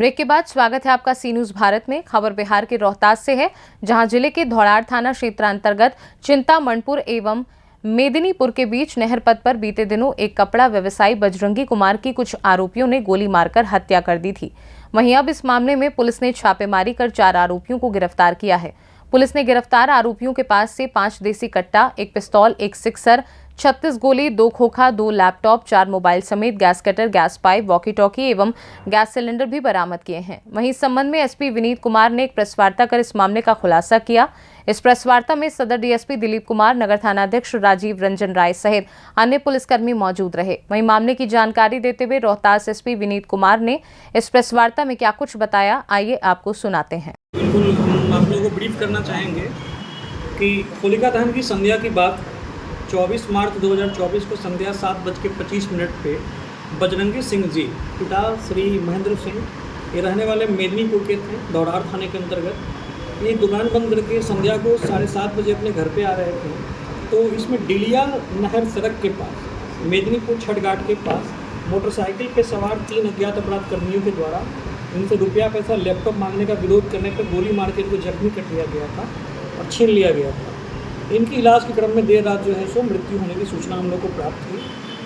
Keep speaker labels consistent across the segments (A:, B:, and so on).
A: Break के बाद स्वागत है आपका सी न्यूज भारत में। खबर बिहार के रोहतास से है, जहां जिले के धौड़ार थाना क्षेत्र अंतर्गत चिंतामणपुर एवं मेदिनीपुर के बीच नहर पथ पर बीते दिनों एक कपड़ा व्यवसायी बजरंगी कुमार की कुछ आरोपियों ने गोली मारकर हत्या कर दी थी। वहीं अब इस मामले में पुलिस ने छापेमारी कर 4 आरोपियों को गिरफ्तार किया है। पुलिस ने गिरफ्तार आरोपियों के पास से 5 देसी कट्टा, 1 पिस्तौल, 1 सिक्सर, 36 गोली, 2 खोखा, 2 लैपटॉप, 4 मोबाइल समेत gas cutter, gas pipe, walkie talkie एवं गैस सिलेंडर भी बरामद किए हैं। वहीं इस संबंध में एसपी विनीत कुमार ने एक प्रेस वार्ता कर इस मामले का खुलासा किया। इस प्रेस वार्ता में सदर डीएसपी दिलीप कुमार, नगर थानाध्यक्ष राजीव रंजन राय सहित अन्य पुलिसकर्मी मौजूद रहे। वहीं मामले की जानकारी देते हुए रोहतास एसपी विनीत कुमार ने इस प्रेस वार्ता में क्या कुछ बताया, आइए आपको सुनाते हैं।
B: बिल्कुल, हम आप लोगों को ब्रीफ करना चाहेंगे कि होलिका दहन की संध्या की बात 24 मार्च 2024 को संध्या 7:25 पे बजरंगी सिंह जी, पिता श्री महेंद्र सिंह, ये रहने वाले मेदिनीपुर के थे, धौड़ार थाने के अंतर्गत। ये दुकान बंद करके संध्या को 7:30 बजे अपने घर पे आ रहे थे, तो इसमें डिलिया नहर सड़क के पास मेदिनीपुर छठ घाट के पास मोटरसाइकिल पे सवार 3 अज्ञात अपराध कर्मियों के द्वारा इनसे रुपया पैसा लैपटॉप मांगने का विरोध करने पर गोली मार के इनको जख्मी कर दिया गया था और छीन लिया गया था। इनकी इलाज के क्रम में देर रात जो है सो मृत्यु होने की सूचना हम लोग को प्राप्त हुई।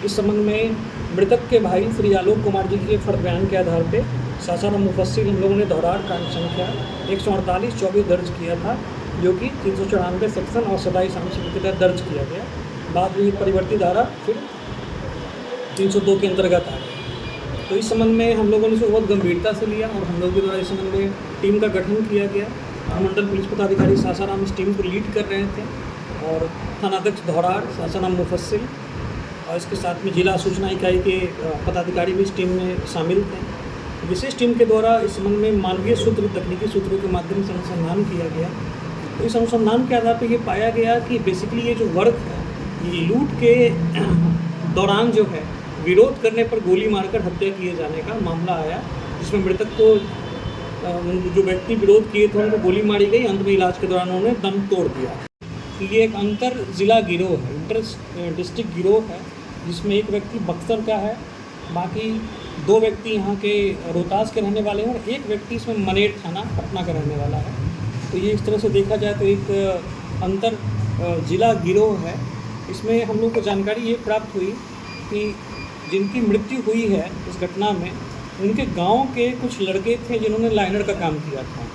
B: इस संबंध में मृतक के भाई श्री आलोक कुमार जी के फर्द बयान के आधार पर सासाराम मुफस्सिल हम लोगों ने धौड़ार कांड संख्या 148/24 दर्ज किया था, जो कि 394 सेक्शन और 27 आंशिक के तहत दर्ज किया गया। बाद में परिवर्तित धारा फिर 302 के अंतर्गत आ गया। तो इस संबंध में हम लोगों ने इसे बहुत गंभीरता से लिया और हम लोगों के द्वारा इस संबंध में टीम का गठन किया गया। मंडल पुलिस पदाधिकारी सासाराम इस टीम को लीड कर रहे थे और थानाध्यक्ष धौड़ार सासाराम मुफस्सिल और इसके साथ में जिला सूचना इकाई के पदाधिकारी भी इस टीम में शामिल थे। विशेष टीम के द्वारा इस संबंध में मानवीय सूत्र, तकनीकी सूत्रों के माध्यम से अनुसंधान किया गया। तो इस अनुसंधान के आधार पर ये पाया गया कि बेसिकली ये जो वर्ग है, ये लूट के दौरान जो है विरोध करने पर गोली मारकर हत्या किए जाने का मामला आया, जिसमें मृतक को जो व्यक्ति विरोध किए थे उनको गोली मारी गई। अंत में इलाज के दौरान उन्होंने दम तोड़ दिया। ये एक अंतर जिला गिरोह है, इंटर डिस्ट्रिक्ट गिरोह है, जिसमें एक व्यक्ति बक्सर का है, बाकी 2 व्यक्ति यहाँ के रोहतास के रहने वाले हैं और एक व्यक्ति इसमें मनेर थाना पटना का रहने वाला है। तो ये इस तरह से देखा जाए तो एक अंतर जिला गिरोह है। इसमें हम लोग को जानकारी ये प्राप्त हुई कि जिनकी मृत्यु हुई है इस घटना में, उनके गांव के कुछ लड़के थे जिन्होंने लाइनर का काम किया था।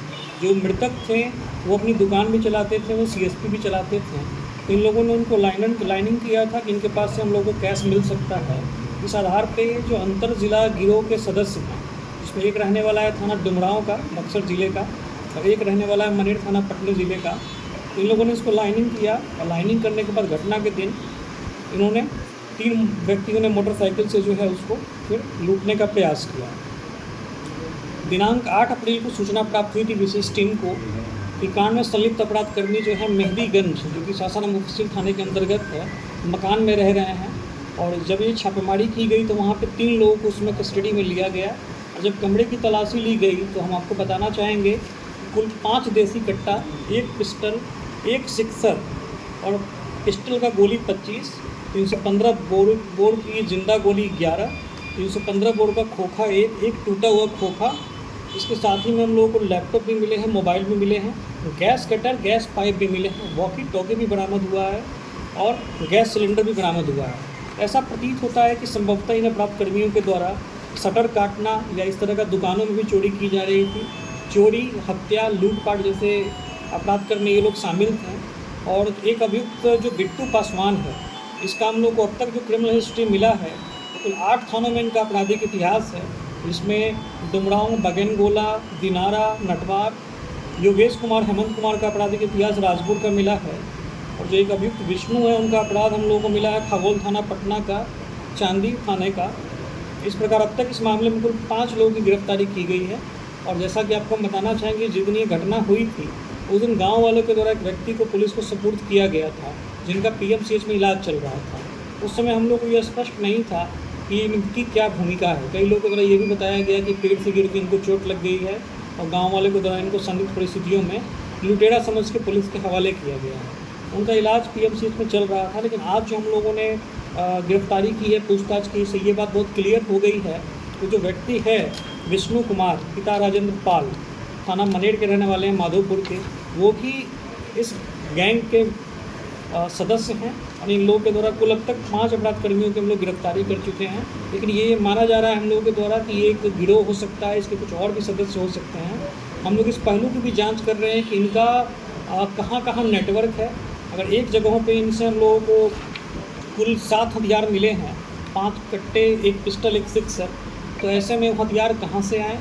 B: जो मृतक थे वो अपनी दुकान भी चलाते थे, वो सीएसपी भी चलाते थे। इन लोगों ने उनको लाइनिंग किया था कि इनके पास से हम लोगों को कैश मिल सकता है। इस आधार पे जो अंतर जिला गिरोह के सदस्य हैं, जिसमें एक रहने वाला है थाना डुमरांव का, बक्सर जिले का, और एक रहने वाला है मनेर थाना पटना जिले का। इन लोगों ने इसको लाइनिंग किया और लाइनिंग करने के बाद घटना के दिन इन्होंने 3 व्यक्तियों ने मोटरसाइकिल से जो है उसको फिर लूटने का प्रयास किया। दिनांक 8 अप्रैल को सूचना प्राप्त हुई थी विशेष टीम को कि कांड में संलिप्त अपराध कर्मी जो है मेहदीगंज, जो कि सासाराम मुफस्सिल थाने के अंतर्गत है, मकान में रह रहे हैं। और जब ये छापेमारी की गई तो वहाँ पे 3 लोगों को उसमें कस्टडी में लिया गया और जब कमरे की तलाशी ली गई तो हम आपको बताना चाहेंगे कुल 5 देसी कट्टा, 1 पिस्टल, 1 सिक्सर और पिस्टल का गोली 25, 315 बोर की जिंदा गोली 11, 315 बोर का खोखा 1 टूटा हुआ खोखा। इसके साथ ही में हम लोगों को लैपटॉप भी मिले हैं, मोबाइल भी मिले हैं, गैस कटर, गैस पाइप भी मिले हैं, वॉकी टॉकी भी बरामद हुआ है और गैस सिलेंडर भी बरामद हुआ है। ऐसा प्रतीत होता है कि संभवतः इन अपराध कर्मियों के द्वारा शटर काटना या इस तरह का दुकानों में भी चोरी की जा रही थी। चोरी, हत्या, लूटपाट जैसे अपराध कर्म में ये लोग शामिल थे। और एक अभियुक्त जो बिट्टू पासवान है, इसका हम लोग को अब तक जो क्रिमिनल हिस्ट्री मिला है, कुल 8 थानों में इनका आपराधिक इतिहास है, जिसमें डुमरांव, बगेनगोला, दिनारा, नटवार, योगेश कुमार, हेमंत कुमार का आपराधिक इतिहास राजपुर का मिला है। और जो एक अभियुक्त विष्णु है, उनका अपराध हम लोगों को मिला है खगोल थाना पटना का, चांदी थाने का। इस प्रकार अब तक इस मामले में कुल 5 लोगों की गिरफ्तारी की गई है। और जैसा कि आपको हम बताना चाहेंगे, जिस दिन ये घटना हुई थी उस दिन गाँव वालों के द्वारा एक व्यक्ति को पुलिस को सुपुर्द किया गया था, जिनका पीएमसीएच में इलाज चल रहा था। उस समय हम लोग को यह स्पष्ट नहीं था कि इनकी क्या भूमिका है। कई लोगों के द्वारा ये भी बताया गया कि पेड़ से गिर के इनको चोट लग गई है और गांव वाले के द्वारा इनको संदिग्ध परिस्थितियों में लुटेरा समझ के पुलिस के हवाले किया गया है। उनका इलाज पीएमसीएच में चल रहा था। लेकिन आज जो हम लोगों ने गिरफ्तारी की है, पूछताछ की, इससे ये बात बहुत क्लियर हो गई है कि जो व्यक्ति है विष्णु कुमार पिता राजेंद्र पाल, थाना मनेर के रहने वाले हैं, माधोपुर के, वो भी इस गैंग के सदस्य हैं और इन लोगों के द्वारा कुल अब तक 5 अपराध कर्मियों की हम लोग गिरफ्तारी कर चुके हैं। लेकिन ये माना जा रहा है हम लोगों के द्वारा कि ये एक गिरोह हो सकता है, इसके कुछ और भी सदस्य हो सकते हैं। हम लोग इस पहलू की भी जांच कर रहे हैं कि इनका कहाँ कहाँ नेटवर्क है। अगर एक जगहों पे इनसे हम लोगों को कुल 7 हथियार मिले हैं, 5 कट्टे, 1 पिस्टल, 1 सिक्सर, तो ऐसे में हथियार कहाँ से आए,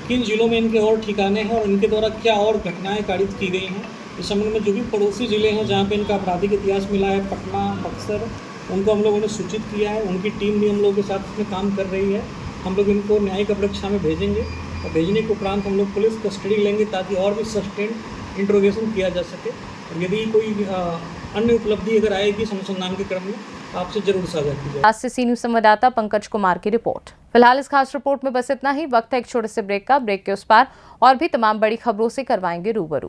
B: किन जिलों में इनके और ठिकाने हैं और इनके द्वारा क्या और घटनाएं कारित की गई हैं। इस संबंध में जो भी पड़ोसी ज़िले हैं जहाँ पे इनका आपराधिक इतिहास मिला है, पटना, बक्सर, उनको हम लोगों ने सूचित किया है। उनकी टीम भी हम लोगों के साथ इसमें काम कर रही है। हम लोग इनको न्यायिक अपरीक्षा में भेजेंगे और भेजने के उपरांत हम लोग पुलिस कस्टडी लेंगे ताकि और भी सस्टेंड इंट्रोगेशन किया जा सके। और यदि कोई अन्य उपलब्धि अगर आएगी अनुसंधान के क्रम में आपसे जरूर साझा की जाए।
A: आज से सी न्यूज़ संवाददाता पंकज कुमार की रिपोर्ट। फिलहाल इस खास रिपोर्ट में बस इतना ही। वक्त है एक छोटे से ब्रेक का। ब्रेक के उस पार और भी तमाम बड़ी खबरों से करवाएंगे रूबरू।